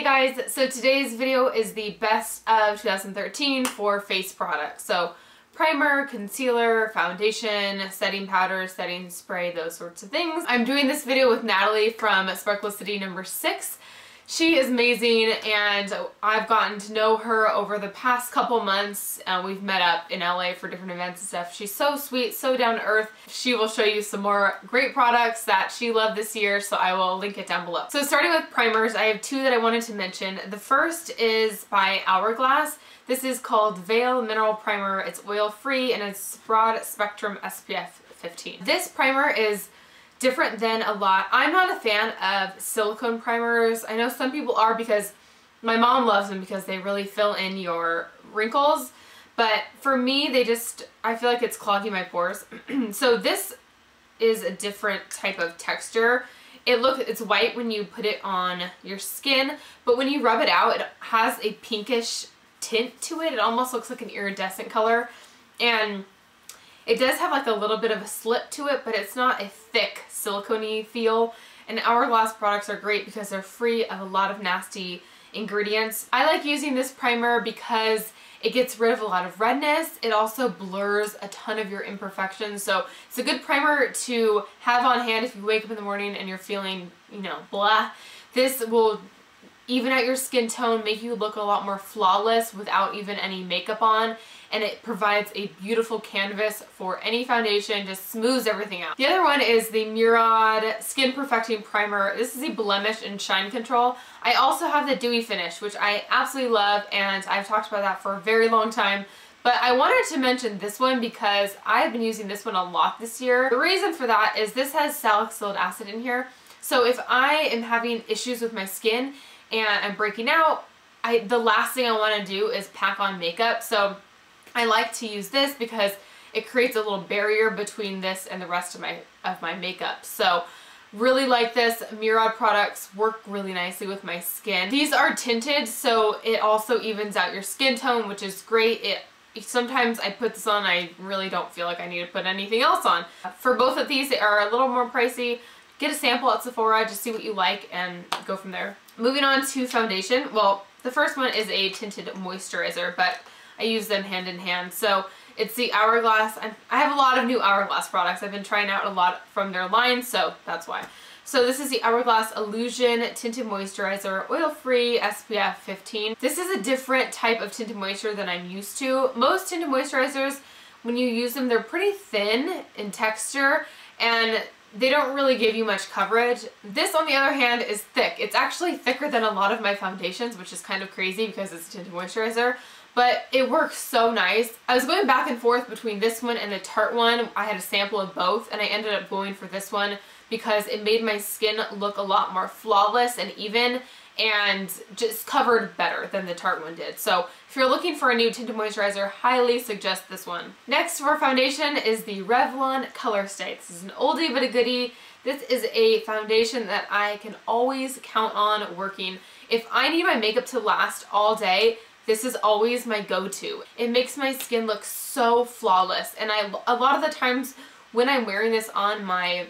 Hey guys, so today's video is the best of 2013 for face products. So primer, concealer, foundation, setting powder, setting spray, those sorts of things. I'm doing this video with Natalie from Sparklicity number 6. She is amazing and I've gotten to know her over the past couple months. We've met up in LA for different events and stuff. She's so sweet, so down to earth. She will show you some more great products that she loved this year, so I will link it down below. So starting with primers, I have two that I wanted to mention. The first is by Hourglass. This is called Veil Mineral Primer. It's oil-free and it's broad spectrum SPF 15. This primer is different than a lot. I'm not a fan of silicone primers. I know some people are because my mom loves them because they really fill in your wrinkles. But for me, I feel like it's clogging my pores. So this is a different type of texture. It's white when you put it on your skin, but when you rub it out, it has a pinkish tint to it. It almost looks like an iridescent color. And it does have like a little bit of a slip to it, but it's not a thick silicone-y feel. And Hourglass products are great because they're free of a lot of nasty ingredients. I like using this primer because it gets rid of a lot of redness. It also blurs a ton of your imperfections. So it's a good primer to have on hand if you wake up in the morning and you're feeling, blah. This will even out your skin tone, make you look a lot more flawless without even any makeup on. And it provides a beautiful canvas for any foundation, just smooths everything out. The other one is the Murad Skin Perfecting Primer. This is a blemish and shine control. I also have the dewy finish, which I absolutely love, and I've talked about that for a very long time. But I wanted to mention this one because I've been using this one a lot this year. The reason for that is this has salicylic acid in here. So if I am having issues with my skin and I'm breaking out, the last thing I want to do is pack on makeup. So I like to use this because it creates a little barrier between this and the rest of my makeup. So really like this. Murad products work really nicely with my skin. These are tinted, so it also evens out your skin tone, which is great. Sometimes I put this on, I really don't feel like I need to put anything else on. For both of these, they are a little more pricey. Get a sample at Sephora, just see what you like and go from there. Moving on to foundation. Well, the first one is a tinted moisturizer, but I use them hand in hand. So it's the Hourglass. I have a lot of new Hourglass products. I've been trying out a lot from their line, so that's why. So this is the Hourglass Illusion Tinted Moisturizer, oil-free, SPF 15. This is a different type of tinted moisturizer than I'm used to. Most tinted moisturizers, when you use them, they're pretty thin in texture and they don't really give you much coverage. This, on the other hand, is thick. It's actually thicker than a lot of my foundations, which is kind of crazy because it's a tinted moisturizer. But it works so nice. I was going back and forth between this one and the Tarte one. I had a sample of both and I ended up going for this one because it made my skin look a lot more flawless and even and just covered better than the Tarte one did. So if you're looking for a new tinted moisturizer, highly suggest this one. Next for foundation is the Revlon Color Stay. This is an oldie but a goodie. This is a foundation that I can always count on working. If I need my makeup to last all day, this is always my go-to. It makes my skin look so flawless, and a lot of the times when I'm wearing this on my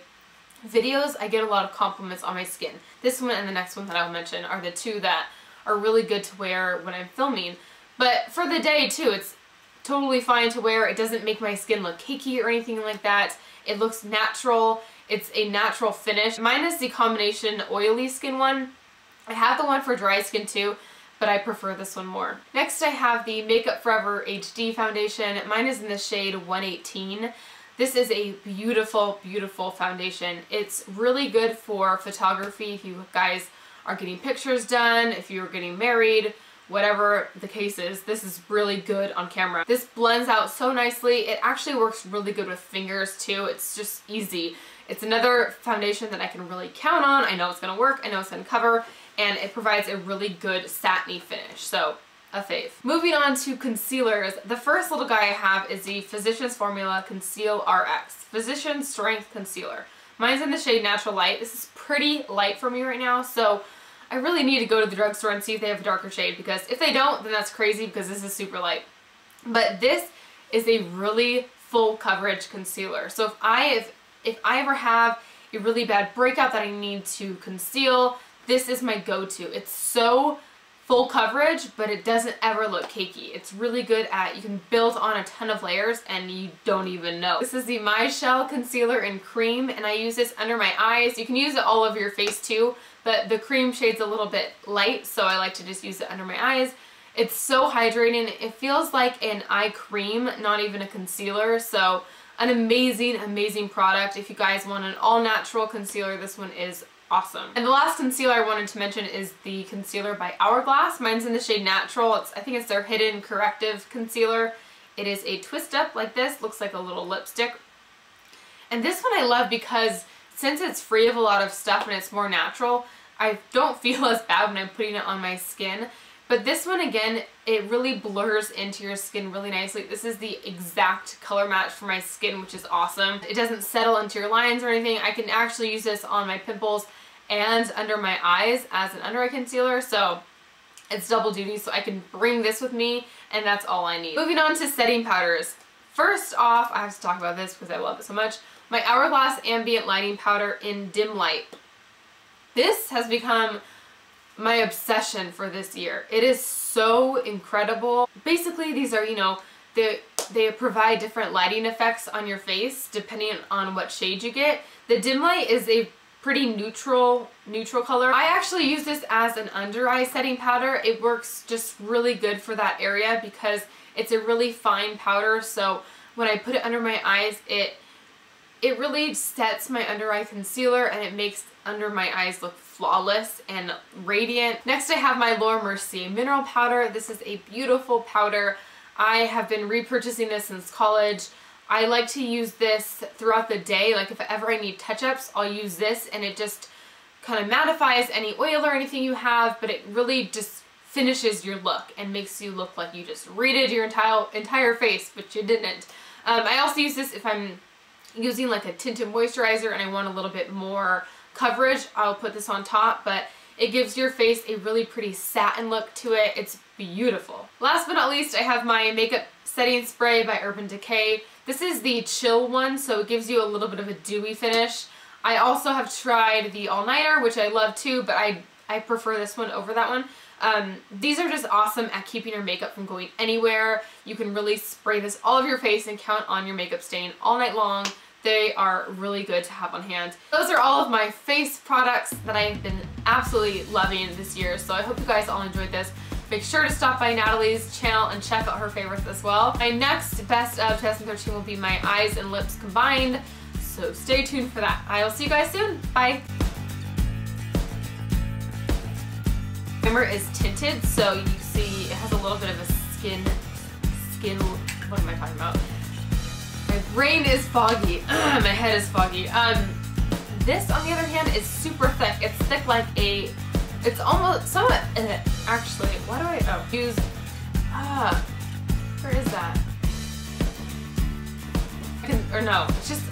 videos, I get a lot of compliments on my skin. This one and the next one that I'll mention are the two that are really good to wear when I'm filming. But for the day too, it's totally fine to wear. It doesn't make my skin look cakey or anything like that. It looks natural. It's a natural finish. Mine is the combination oily skin one. I have the one for dry skin too, but I prefer this one more. Next I have the Makeup Forever HD foundation. Mine is in the shade 118. This is a beautiful, beautiful foundation. It's really good for photography if you guys are getting pictures done, if you're getting married, whatever the case is. This is really good on camera. This blends out so nicely. It actually works really good with fingers too. It's just easy. It's another foundation that I can really count on. I know it's gonna work, I know it's gonna cover, and it provides a really good satiny finish. So a fave. Moving on to concealers. The first little guy I have is the Physicians Formula Conceal RX. Physician Strength Concealer. Mine's in the shade Natural Light. This is pretty light for me right now, so I really need to go to the drugstore and see if they have a darker shade, because if they don't, then that's crazy because this is super light. But this is a really full coverage concealer. So if I ever have a really bad breakout that I need to conceal, this is my go-to. It's so full coverage, but it doesn't ever look cakey. It's really good at, you can build on a ton of layers and you don't even know. This is the My Shell Concealer in Cream, and I use this under my eyes. You can use it all over your face too, but the cream shade's a little bit light, so I like to just use it under my eyes. It's so hydrating. It feels like an eye cream, not even a concealer, so an amazing, amazing product. If you guys want an all-natural concealer, this one is awesome. And the last concealer I wanted to mention is the concealer by Hourglass. Mine's in the shade Natural. I think it's their Hidden Corrective Concealer. It is a twist up like this, looks like a little lipstick. And this one I love because since it's free of a lot of stuff and it's more natural, I don't feel as bad when I'm putting it on my skin. But this one, again, it really blurs into your skin really nicely. This is the exact color match for my skin, which is awesome. It doesn't settle into your lines or anything. I can actually use this on my pimples and under my eyes as an under eye concealer, so it's double duty, so I can bring this with me and that's all I need. Moving on to setting powders. First off, I have to talk about this because I love it so much. My Hourglass Ambient Lighting Powder in Dim Light. This has become my obsession for this year. It is so incredible. Basically, these are, you know, they provide different lighting effects on your face depending on what shade you get. The Dim Light is a pretty neutral color. I actually use this as an under eye setting powder. It works just really good for that area because it's a really fine powder, so when I put it under my eyes, it really sets my under eye concealer and it makes under my eyes look flawless and radiant. Next I have my Laura Mercier mineral powder. This is a beautiful powder. I have been repurchasing this since college. I like to use this throughout the day. Like if ever I need touch-ups, I'll use this and it just kind of mattifies any oil or anything you have, but it really just finishes your look and makes you look like you just redid your entire face, but you didn't. I also use this if I'm using like a tinted moisturizer and I want a little bit more coverage. I'll put this on top, but it gives your face a really pretty satin look to it. It's beautiful. Last but not least, I have my makeup setting spray by Urban Decay. This is the chill one, so it gives you a little bit of a dewy finish. I also have tried the all-nighter, which I love too, but I prefer this one over that one. These are just awesome at keeping your makeup from going anywhere. You can really spray this all over your face and count on your makeup stain all night long. They are really good to have on hand. Those are all of my face products that I've been absolutely loving this year, so I hope you guys all enjoyed this. Make sure to stop by Natalie's channel and check out her favorites as well. My next best of 2013 will be my eyes and lips combined, so stay tuned for that. I will see you guys soon. Bye. Primer is tinted, so you see it has a little bit of a skin, what am I talking about? My brain is foggy. My head is foggy. This, on the other hand, is super thick. It's thick like a, it's almost, somewhat, actually, why do I, use, where is that? Or no, it's just,